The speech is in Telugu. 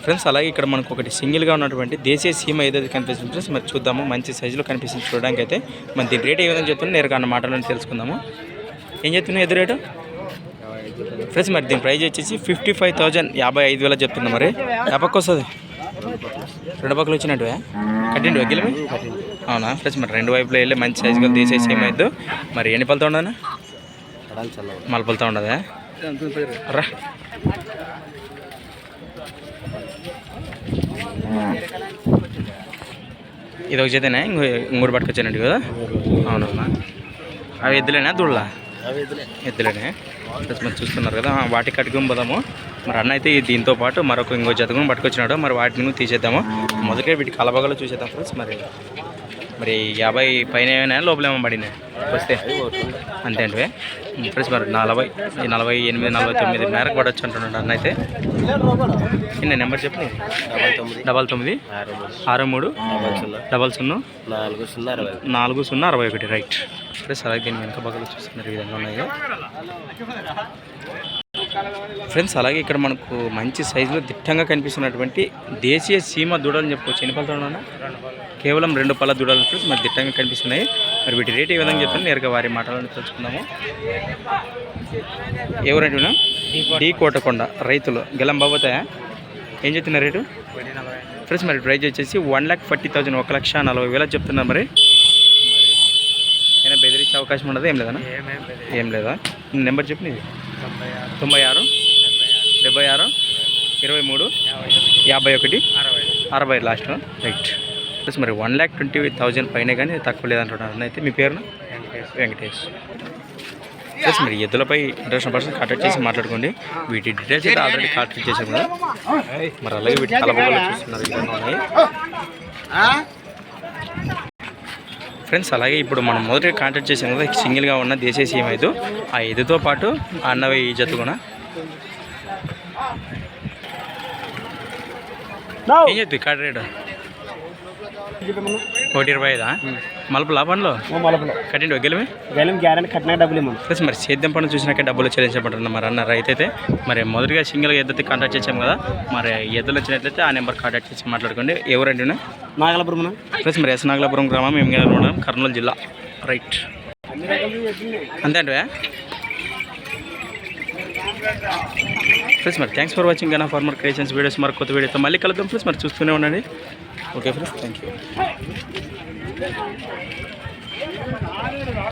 ఫ్రెండ్స్ అలాగే ఇక్కడ మనకు ఒకటి సింగిల్గా ఉన్నటువంటి దేశీయ సీమ ఏదైతే కనిపిస్తుంది ఫ్రెండ్స్ మరి చూద్దాము. మంచి సైజులో కనిపిస్తుంది చూడడానికి అయితే. మన దీని రేట్ ఏ విధంగా చెప్తున్నా నేరుగా అన్న మాటలను తెలుసుకుందాము. ఏం చెప్తున్నా ఎదురు రేటు ఫ్రెండ్స్? మరి దీని ప్రైస్ వచ్చేసి 55,000 55,000 చెప్తున్నా. మరి ఎప్పకి వస్తుంది? రెండు పక్కలు వచ్చినట్టువే కట్టిండు వగ్గిలమే. అవునా ఫ్రెండ్స్? మరి రెండు వైపులో వెళ్ళి మంచి సైజుగా దేశీయ సీమ అయితే మరి ఎన్ని పళ్ళతో ఉండనా? మలపలతో ఉండదా రా. ఇది ఒక చేతనే ఇంకోటి పట్టుకొచ్చానండి కదా? అవునవునా. అవి ఎద్దులేనా దూడలా? ఎద్దులేనే ఫ్రెండ్స్ మరి చూస్తున్నారు కదా. వాటికి కట్టుకుని పోదాము. మరి అన్న అయితే దీంతో పాటు మరొక ఇంకో జతకుని పట్టుకొచ్చినాడు. మరి వాటిని తీసేద్దాము. మొదటిగా వీటికి కలబగలు చూసేద్దాం ఫ్రెండ్స్. మరి 50 పైన ఏమైనా లోపలేమో పడినాయి వస్తే అంతే అంటే ఫ్రెండ్స్. మరి 40, 48, 49 మేరకు పడవచ్చు అంటున్నాడు అన్న అయితే. నేను నెంబర్ చెప్పు. 99 63 00 4061 రైట్ ఫ్రెండ్స్. అలాగే దీని వెనక బగలు చూస్తున్నారు ఈ విధంగా ఉన్నాయి ఫ్రెండ్స్. అలాగే ఇక్కడ మనకు మంచి సైజులో దిట్టంగా కనిపిస్తున్నటువంటి దేశీయ సీమ దూడలని చెప్పుకోవచ్చు. ఎన్ని పళ్ళతో ఉన్నా? కేవలం 2 పళ్ళ దూడలు ఫ్రెండ్స్. మరి దిట్టంగా కనిపిస్తున్నాయి. మరి వీటి రేట్ ఏ విధంగా చెప్తాను నేరుగా వారి మాటలను తెలుసుకుందాము. ఎవరైనా డి కోటకొండ రైతులు గెలం బాబోతాయా? ఏం చెప్తున్నారు రేటు ఫ్రెండ్స్? మరి ప్రైజ్ వచ్చేసి 1,40,000 1,40,000 చెప్తున్నారు. మరి అయినా బెదిరించే అవకాశం ఉండదు ఏం లేదన్నా? ఏం లేదా? నెంబర్ చెప్పు నీది. 96 76 23 51 60 లాస్ట్ రైట్ ప్లస్. మరి 1,20,000 పైన కానీ తక్కువ లేదంటున్నారు అయితే. మీ పేరున? వెంకటేష్ ప్లస్. మరి ఎద్దులపై ఇంట్రెస్ట్ పర్సన్ కాంటాక్ట్ చేసి మాట్లాడుకోండి. వీటి డీటెయిల్స్ అయితే ఆల్రెడీ కాంటాక్ట్ చేసాం కదా. మరి అలాగే వీటి కలబగలు చూస్తున్నారు విధంగా ఉన్నాయి ఫ్రెండ్స్. అలాగే ఇప్పుడు మనం మొదటిగా కాంటాక్ట్ చేసాం కదా సింగిల్గా ఉన్న దేశీయ సీమ అయితే ఆ ఎద్దుతో పాటు అన్నవి ఈ జత కూడా ఏం చెప్తుంది కార్డ్ రేటు? 1,25 మలుపులా పండ్లు కట్టిండి గెలిమి గ్యారెంటీ కట్టినా డబ్బులు ఇవ్వను ప్లస్. మరి సేద్యం పనులు చూసినాక డబ్బులు చెల్లించబడుతున్నారు మరి అన్న రైతు అయితే. మరి మొదటిగా సింగిల్గా ఎద్దైతే కాంటాక్ట్ చేసాం కదా. మరి ఎద్దులు వచ్చినట్లయితే ఆ నెంబర్ కాంటాక్ట్ చేసి మాట్లాడుకోండి. ఎవరండి? నాగలాపురం ప్లస్. మరి ఎస్ నాగలాపురం గ్రామం ఎంగేనల్ మండలం కర్నూలు జిల్లా రైట్ అంతే అంటే ఫ్రెండ్స్. మరి థ్యాంక్స్ ఫర్ వాచింగ్ గనా ఫార్మర్ క్రియేషన్స్ వీడియోస్. మరి కొత్త వీడియోతో మళ్ళీ కలుద్దాం ఫ్రెండ్స్. మరి చూస్తూనే ఉండండి. Okay friends, thank you.